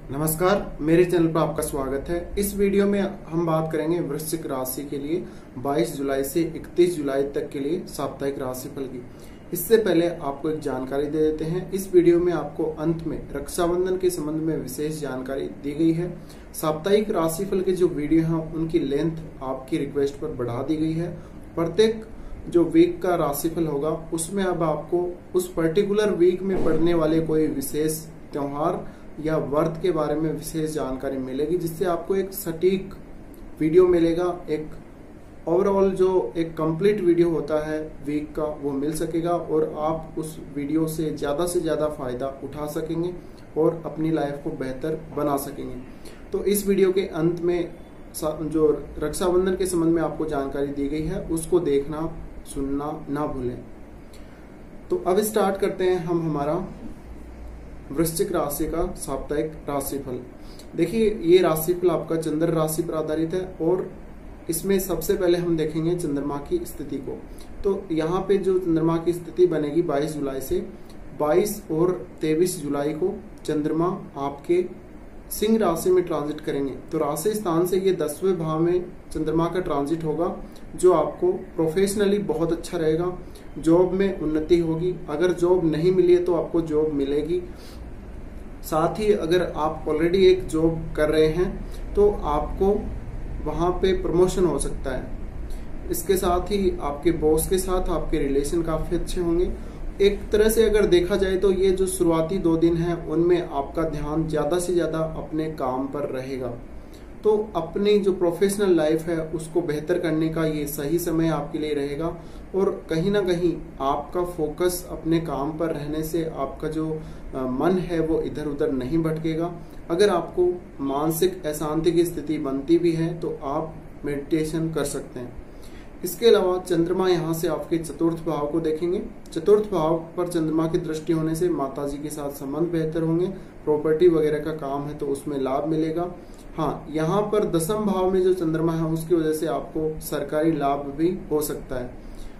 नमस्कार, मेरे चैनल पर आपका स्वागत है। इस वीडियो में हम बात करेंगे वृश्चिक राशि के लिए 22 जुलाई से 31 जुलाई तक के लिए साप्ताहिक राशिफल की। इससे पहले आपको एक जानकारी दे देते हैं। इस वीडियो में आपको अंत में रक्षाबंधन के संबंध में विशेष जानकारी दी गई है। साप्ताहिक राशिफल के जो वीडियो हैं उनकी लेंथ आपकी रिक्वेस्ट पर बढ़ा दी गई है। प्रत्येक जो वीक का राशिफल होगा उसमें अब आपको उस पर्टिकुलर वीक में पड़ने वाले कोई विशेष त्योहार या व्रत के बारे में विशेष जानकारी मिलेगी, जिससे आपको एक सटीक वीडियो मिलेगा। एक ओवरऑल जो एक कंप्लीट वीडियो होता है वीक का वो मिल सकेगा और आप उस वीडियो से ज्यादा फायदा उठा सकेंगे और अपनी लाइफ को बेहतर बना सकेंगे। तो इस वीडियो के अंत में जो रक्षाबंधन के संबंध में आपको जानकारी दी गई है उसको देखना सुनना ना भूलें। तो अब स्टार्ट करते हैं हम हमारा वृश्चिक राशि का साप्ताहिक राशिफल। देखिए, ये राशिफल आपका चंद्र राशि पर आधारित है और इसमें सबसे पहले हम देखेंगे चंद्रमा की स्थिति को। तो यहाँ पे जो चंद्रमा की स्थिति बनेगी 22 जुलाई से 22 और 23 जुलाई को चंद्रमा आपके सिंह राशि में ट्रांजिट करेंगे। तो राशि स्थान से ये 10वें भाव में चंद्रमा का ट्रांजिट होगा, जो आपको प्रोफेशनली बहुत अच्छा रहेगा। जॉब में उन्नति होगी। अगर जॉब नहीं मिली है तो आपको जॉब मिलेगी। साथ ही अगर आप ऑलरेडी एक जॉब कर रहे हैं तो आपको वहां पे प्रमोशन हो सकता है। इसके साथ ही आपके बॉस के साथ आपके रिलेशन काफी अच्छे होंगे। एक तरह से अगर देखा जाए तो ये जो शुरुआती 2 दिन है उनमें आपका ध्यान ज्यादा से ज्यादा अपने काम पर रहेगा। तो अपनी जो प्रोफेशनल लाइफ है उसको बेहतर करने का ये सही समय आपके लिए रहेगा और कहीं ना कहीं आपका फोकस अपने काम पर रहने से आपका जो मन है वो इधर उधर नहीं भटकेगा। अगर आपको मानसिक अशांति की स्थिति बनती भी है तो आप मेडिटेशन कर सकते हैं। इसके अलावा चंद्रमा यहाँ से आपके चतुर्थ भाव को देखेंगे। चतुर्थ भाव पर चंद्रमा की दृष्टि होने से माताजी के साथ संबंध बेहतर होंगे। प्रॉपर्टी वगैरह का काम है तो उसमें लाभ मिलेगा। हाँ, यहाँ पर 10वें भाव में जो चंद्रमा है उसकी वजह से आपको सरकारी लाभ भी हो सकता है।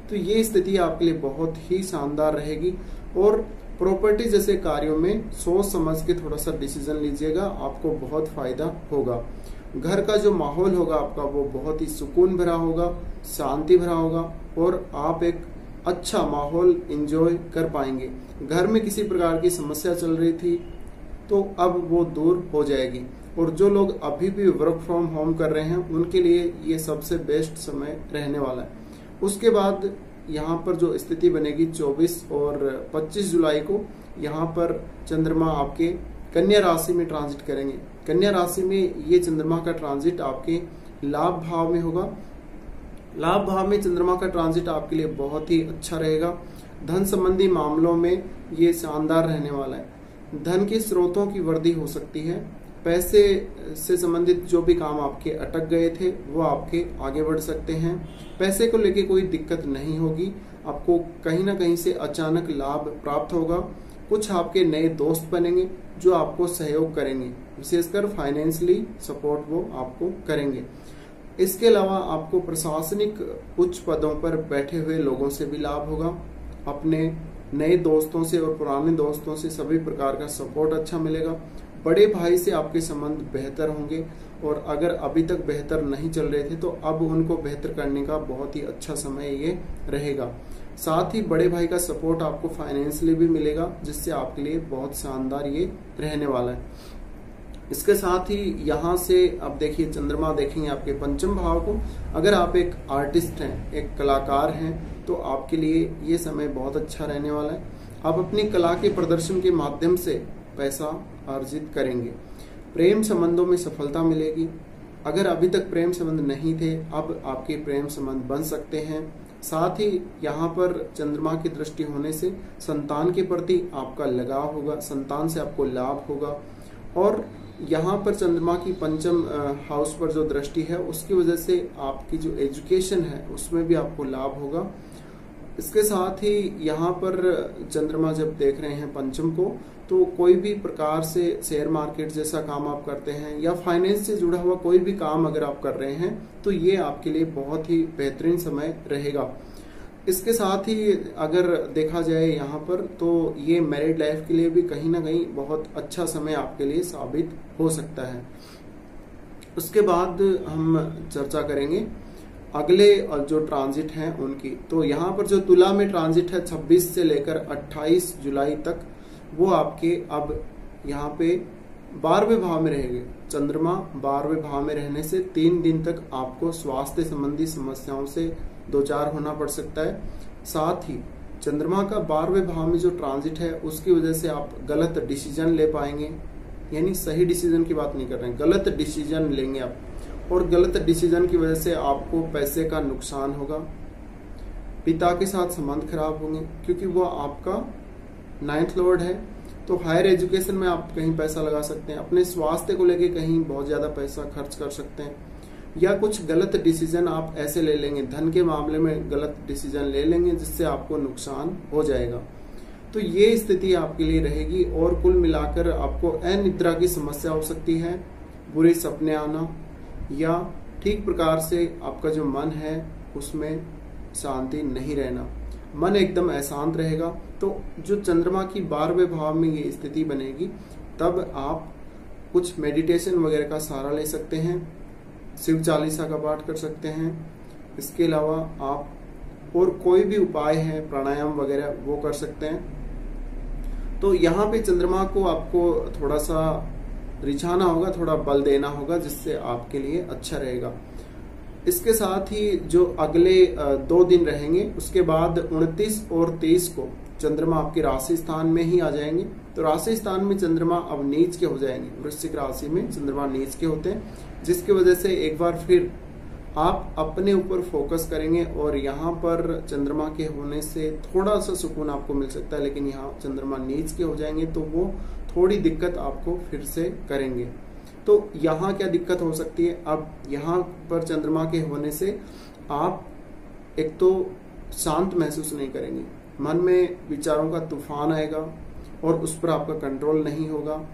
तो ये स्थिति आपके लिए बहुत ही शानदार रहेगी और प्रॉपर्टी जैसे कार्यों में सोच समझ के थोड़ा सा डिसीजन लीजिएगा, आपको बहुत फायदा होगा। घर का जो माहौल होगा आपका वो बहुत ही सुकून भरा होगा, शांति भरा होगा और आप एक अच्छा माहौल एंजॉय कर पाएंगे। घर में किसी प्रकार की समस्या चल रही थी तो अब वो दूर हो जाएगी और जो लोग अभी भी वर्क फ्रॉम होम कर रहे हैं उनके लिए ये सबसे बेस्ट समय रहने वाला है। उसके बाद यहाँ पर जो स्थिति बनेगी 24 और 25 जुलाई को यहाँ पर चंद्रमा आपके कन्या राशि में ट्रांजिट करेंगे। कन्या राशि में ये चंद्रमा का ट्रांजिट आपके लाभ भाव में होगा। लाभ भाव में चंद्रमा का ट्रांजिट आपके लिए बहुत ही अच्छा रहेगा। धन संबंधी मामलों में ये शानदार रहने वाला है। धन के स्रोतों की वृद्धि हो सकती है। पैसे से संबंधित जो भी काम आपके अटक गए थे वो आपके आगे बढ़ सकते हैं। पैसे को लेके कोई दिक्कत नहीं होगी। आपको कहीं ना कहीं से अचानक लाभ प्राप्त होगा। कुछ आपके नए दोस्त बनेंगे जो आपको सहयोग करेंगे, विशेषकर फाइनेंशियली सपोर्ट वो आपको करेंगे। इसके अलावा आपको प्रशासनिक उच्च पदों पर बैठे हुए लोगों से भी लाभ होगा। अपने नए दोस्तों से और पुराने दोस्तों से सभी प्रकार का सपोर्ट अच्छा मिलेगा। बड़े भाई से आपके संबंध बेहतर होंगे और अगर अभी तक बेहतर नहीं चल रहे थे तो अब उनको बेहतर करने का बहुत ही अच्छा समय ये रहेगा। साथ ही बड़े भाई का सपोर्ट आपको फाइनेंशियली भी मिलेगा, जिससे आपके लिए बहुत शानदार ये रहने वाला है। इसके साथ ही यहाँ से अब देखिए चंद्रमा देखेंगे आपके 5वें भाव को। अगर आप एक आर्टिस्ट हैं, एक कलाकार हैं, तो आपके लिए ये समय बहुत अच्छा रहने वाला है। आप अपनी कला के प्रदर्शन के माध्यम से पैसा अर्जित करेंगे। प्रेम संबंधों में सफलता मिलेगी। अगर अभी तक प्रेम संबंध नहीं थे अब आपके प्रेम संबंध बन सकते हैं। साथ ही यहाँ पर चंद्रमा की दृष्टि होने से संतान के प्रति आपका लगाव होगा, संतान से आपको लाभ होगा और यहाँ पर चंद्रमा की 5वें हाउस पर जो दृष्टि है उसकी वजह से आपकी जो एजुकेशन है उसमें भी आपको लाभ होगा। इसके साथ ही यहाँ पर चंद्रमा जब देख रहे हैं 5वें को, तो कोई भी प्रकार से शेयर मार्केट जैसा काम आप करते हैं या फाइनेंस से जुड़ा हुआ कोई भी काम अगर आप कर रहे हैं तो ये आपके लिए बहुत ही बेहतरीन समय रहेगा। इसके साथ ही अगर देखा जाए यहाँ पर, तो ये मैरिड लाइफ के लिए भी कहीं ना कहीं बहुत अच्छा समय आपके लिए साबित हो सकता है। उसके बाद हम चर्चा करेंगे अगले जो ट्रांजिट हैं उनकी। तो यहाँ पर जो तुला में ट्रांजिट है 26 से लेकर 28 जुलाई तक, वो आपके अब यहाँ पे 12वें भाव में रहेंगे। चंद्रमा 12वें भाव में रहने से 3 दिन तक आपको स्वास्थ्य संबंधी समस्याओं से दो चार होना पड़ सकता है। साथ ही चंद्रमा का 12वें भाव में जो ट्रांजिट है उसकी वजह से आप गलत डिसीजन ले पाएंगे, यानी सही डिसीजन की बात नहीं कर रहे हैं, गलत डिसीजन लेंगे आप, और गलत डिसीजन की वजह से आपको पैसे का नुकसान होगा। पिता के साथ संबंध खराब होंगे क्योंकि वो आपका 9th लॉर्ड है। तो हायर एजुकेशन में आप कहीं पैसा लगा सकते हैं, अपने स्वास्थ्य को लेके कहीं बहुत ज्यादा पैसा खर्च कर सकते हैं, या कुछ गलत डिसीजन आप ऐसे ले लेंगे, धन के मामले में गलत डिसीजन ले लेंगे जिससे आपको नुकसान हो जाएगा। तो ये स्थिति आपके लिए रहेगी, और कुल मिलाकर आपको अनिद्रा की समस्या हो सकती है, बुरे सपने आना, या ठीक प्रकार से आपका जो मन है उसमें शांति नहीं रहना, मन एकदम अशांत रहेगा। तो जो चंद्रमा की 12वें भाव में ये स्थिति बनेगी, तब आप कुछ मेडिटेशन वगैरह का सहारा ले सकते हैं, शिव चालीसा का पाठ कर सकते हैं। इसके अलावा आप और कोई भी उपाय है, प्राणायाम वगैरह, वो कर सकते हैं। तो यहाँ पे चंद्रमा को आपको थोड़ा सा रिझाना होगा, थोड़ा बल देना होगा, जिससे आपके लिए अच्छा रहेगा। इसके साथ ही जो अगले 2 दिन रहेंगे, उसके बाद 29 और 23 को चंद्रमा आपके राशि स्थान में ही आ जाएंगे। तो राशि स्थान में चंद्रमा अब नीच के हो जाएंगे, वृश्चिक राशि में चंद्रमा नीच के होते हैं, जिसकी वजह से एक बार फिर आप अपने ऊपर फोकस करेंगे, और यहाँ पर चंद्रमा के होने से थोड़ा सा सुकून आपको मिल सकता है, लेकिन यहाँ चंद्रमा नीच के हो जाएंगे तो वो थोड़ी दिक्कत आपको फिर से करेंगे। तो यहाँ क्या दिक्कत हो सकती है, अब यहाँ पर चंद्रमा के होने से आप एक तो शांत महसूस नहीं करेंगे, मन में विचारों का तूफान आएगा और उस पर आपका कंट्रोल नहीं होगा।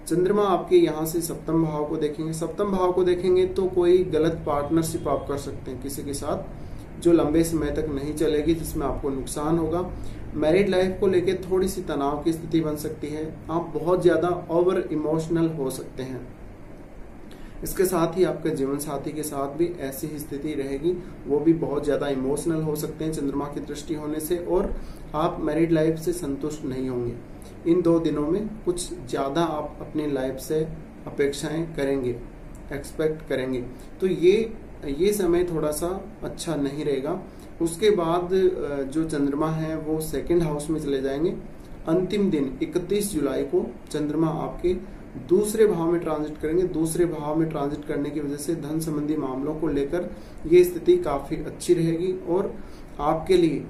चंद्रमा आपके यहाँ से 7वें भाव को देखेंगे, 7वें भाव को देखेंगे तो कोई गलत पार्टनरशिप आप कर सकते हैं किसी के साथ, जो लंबे समय तक नहीं चलेगी, जिसमें आपको नुकसान होगा। मैरिड लाइफ को लेकर थोड़ी सी तनाव की स्थिति बन सकती है, आप बहुत ज्यादा ओवर इमोशनल हो सकते हैं। इसके साथ ही आपके जीवन साथी के साथ भी ऐसी ही स्थिति रहेगी, वो भी बहुत ज्यादा इमोशनल हो सकते हैं चंद्रमा की दृष्टि होने से, और आप मैरिड लाइफ से संतुष्ट नहीं होंगे। इन 2 दिनों में कुछ ज्यादा आप अपनी लाइफ से अपेक्षाएं करेंगे, एक्सपेक्ट करेंगे, तो ये समय थोड़ा सा अच्छा नहीं रहेगा। उसके बाद जो चंद्रमा है वो 2nd हाउस में चले जाएंगे। अंतिम दिन 31 जुलाई को चंद्रमा आपके 2रे भाव में ट्रांजिट करेंगे। 2रे भाव में ट्रांजिट करने की वजह से धन संबंधी मामलों को लेकर ये स्थिति काफी अच्छी रहेगी, और आपके लिए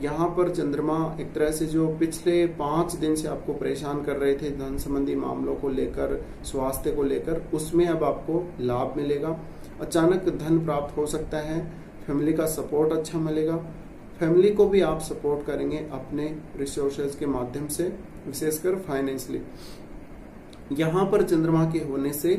यहाँ पर चंद्रमा एक तरह से जो पिछले 5 दिन से आपको परेशान कर रहे थे धन संबंधी मामलों को लेकर, स्वास्थ्य को लेकर, उसमें अब आपको लाभ मिलेगा। अचानक धन प्राप्त हो सकता है, फैमिली का सपोर्ट अच्छा मिलेगा, फैमिली को भी आप सपोर्ट करेंगे अपने रिसोर्सेज के माध्यम से, विशेषकर फाइनेंशियली। यहाँ पर चंद्रमा के होने से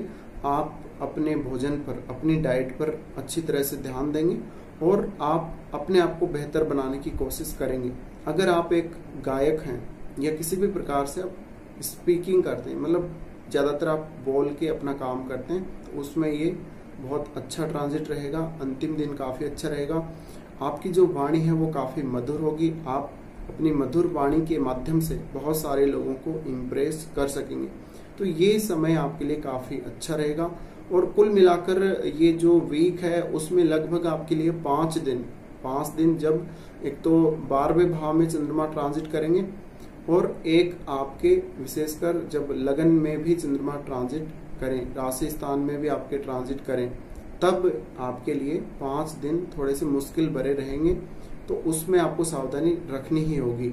आप अपने भोजन पर, अपनी डाइट पर अच्छी तरह से ध्यान देंगे, और आप अपने आप को बेहतर बनाने की कोशिश करेंगे। अगर आप एक गायक हैं या किसी भी प्रकार से आप स्पीकिंग करते हैं, मतलब ज्यादातर आप बोल के अपना काम करते हैं, तो उसमें ये बहुत अच्छा ट्रांजिट रहेगा। अंतिम दिन काफी अच्छा रहेगा। आपकी जो वाणी है वो काफी मधुर होगी, आप अपनी मधुर वाणी के माध्यम से बहुत सारे लोगों को इम्प्रेस कर सकेंगे। तो ये समय आपके लिए काफी अच्छा रहेगा, और कुल मिलाकर ये जो वीक है उसमें लगभग आपके लिए 5 दिन जब एक तो 12वें भाव में चंद्रमा ट्रांजिट करेंगे, और एक आपके विशेषकर जब लगन में भी चंद्रमा ट्रांजिट करें, राशि स्थान में भी आपके ट्रांजिट करें, तब आपके लिए 5 दिन थोड़े से मुश्किल भरे रहेंगे। तो उसमें आपको सावधानी रखनी ही होगी।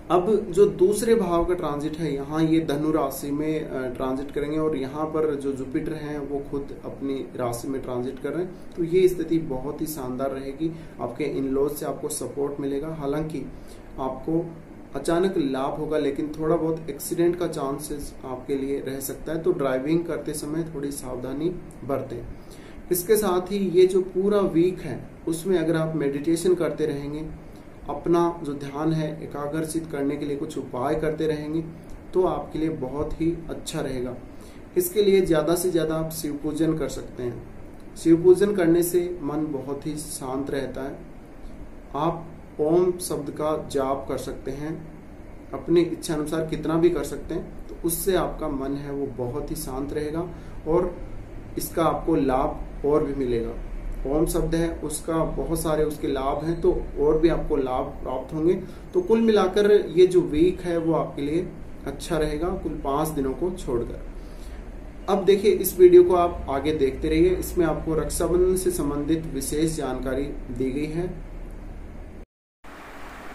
अब जो 2रे भाव का ट्रांजिट है, यहाँ ये धनु राशि में ट्रांजिट करेंगे, और यहाँ पर जो जुपिटर हैं वो खुद अपनी राशि में ट्रांजिट कर रहे हैं। तो ये स्थिति बहुत ही शानदार रहेगी। आपके इन-लॉज से आपको सपोर्ट मिलेगा, हालांकि आपको अचानक लाभ होगा, लेकिन थोड़ा बहुत एक्सीडेंट का चांसेस आपके लिए रह सकता है। तो ड्राइविंग करते समय थोड़ी सावधानी बरतें। इसके साथ ही ये जो पूरा वीक है उसमें अगर आप मेडिटेशन करते रहेंगे, अपना जो ध्यान है एकाग्रचित करने के लिए कुछ उपाय करते रहेंगे तो आपके लिए बहुत ही अच्छा रहेगा। इसके लिए ज़्यादा से ज़्यादा आप शिव पूजन कर सकते हैं। शिव पूजन करने से मन बहुत ही शांत रहता है। आप ओम शब्द का जाप कर सकते हैं, अपनी इच्छा अनुसार कितना भी कर सकते हैं, तो उससे आपका मन है वो बहुत ही शांत रहेगा और इसका आपको लाभ और भी मिलेगा। ओम शब्द है उसका बहुत सारे उसके लाभ हैं, तो और भी आपको लाभ प्राप्त होंगे। तो कुल मिलाकर ये जो वीक है वो आपके लिए अच्छा रहेगा, कुल 5 दिनों को छोड़कर। अब देखिए, इस वीडियो को आप आगे देखते रहिए, इसमें आपको रक्षाबंधन से संबंधित विशेष जानकारी दी गई है।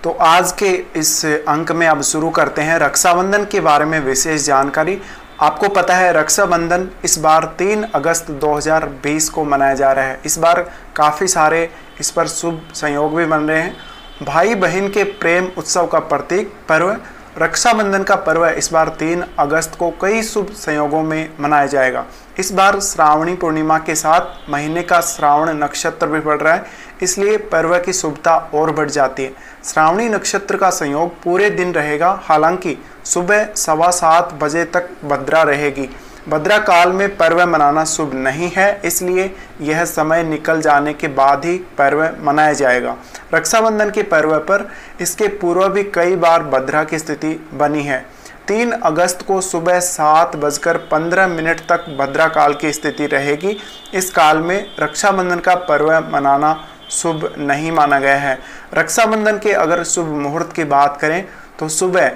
तो आज के इस अंक में अब शुरू करते हैं रक्षाबंधन के बारे में विशेष जानकारी। आपको पता है रक्षाबंधन इस बार 3 अगस्त 2020 को मनाया जा रहा है। इस बार काफ़ी सारे इस पर शुभ संयोग भी बन रहे हैं। भाई बहन के प्रेम उत्सव का प्रतीक पर्व रक्षाबंधन का पर्व इस बार 3 अगस्त को कई शुभ संयोगों में मनाया जाएगा। इस बार श्रावणी पूर्णिमा के साथ महीने का श्रावण नक्षत्र भी पड़ रहा है, इसलिए पर्व की शुभता और बढ़ जाती है। श्रावणी नक्षत्र का संयोग पूरे दिन रहेगा, हालांकि सुबह 7:15 बजे तक भद्रा रहेगी। भद्रा काल में पर्व मनाना शुभ नहीं है, इसलिए यह समय निकल जाने के बाद ही पर्व मनाया जाएगा। रक्षाबंधन के पर्व पर इसके पूर्व भी कई बार भद्रा की स्थिति बनी है। 3 अगस्त को सुबह 7:15 तक भद्रा काल की स्थिति रहेगी। इस काल में रक्षाबंधन का पर्व मनाना शुभ नहीं माना गया है। रक्षाबंधन के अगर शुभ मुहूर्त की बात करें तो सुबह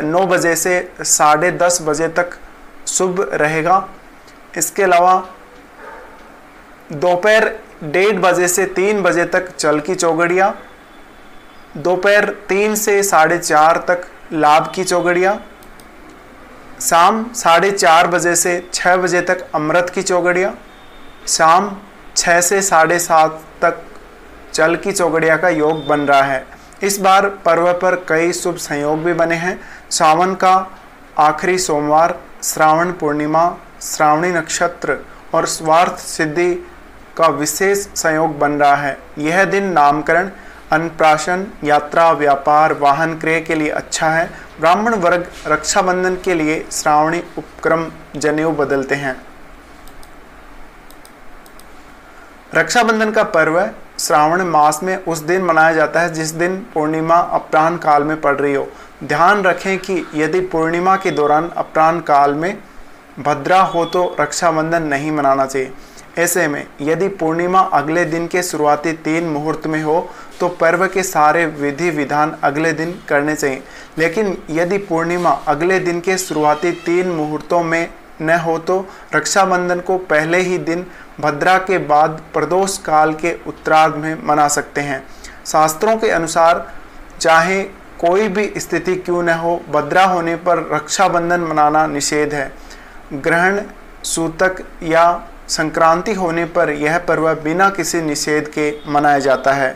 9 बजे से 10:30 बजे तक शुभ रहेगा। इसके अलावा दोपहर 1:30 बजे से 3 बजे तक चल की चौगड़िया, दोपहर 3 से 4:30 तक लाभ की चौगड़िया, शाम 4:30 बजे से 6 बजे तक अमृत की चौगड़िया, शाम 6 से 7:30 तक चल की चौगड़िया का योग बन रहा है। इस बार पर्व पर कई शुभ संयोग भी बने हैं। सावन का आखिरी सोमवार, श्रावण पूर्णिमा, श्रावणी नक्षत्र और स्वार्थ सिद्धि का विशेष संयोग बन रहा है। यह दिन नामकरण, अन्नप्राशन, यात्रा, व्यापार, वाहन क्रय के लिए अच्छा है। ब्राह्मण वर्ग रक्षाबंधन के लिए श्रावणी उपक्रम जनेऊ बदलते हैं। रक्षाबंधन का पर्व श्रावण मास में उस दिन मनाया जाता है जिस दिन पूर्णिमा अपराह्न काल में पड़ रही हो। ध्यान रखें कि यदि पूर्णिमा के दौरान अपराह्न काल में भद्रा हो तो रक्षाबंधन नहीं मनाना चाहिए। ऐसे में यदि पूर्णिमा अगले दिन के शुरुआती 3 मुहूर्त में हो तो पर्व के सारे विधि विधान अगले दिन करने चाहिए। लेकिन यदि पूर्णिमा अगले दिन के शुरुआती 3 मुहूर्तों में न हो तो रक्षाबंधन को पहले ही दिन भद्रा के बाद प्रदोष काल के उत्तरार्ध में मना सकते हैं। शास्त्रों के अनुसार चाहे कोई भी स्थिति क्यों न हो, भद्रा होने पर रक्षाबंधन मनाना निषेध है। ग्रहण, सूतक या संक्रांति होने पर यह पर्व बिना किसी निषेध के मनाया जाता है।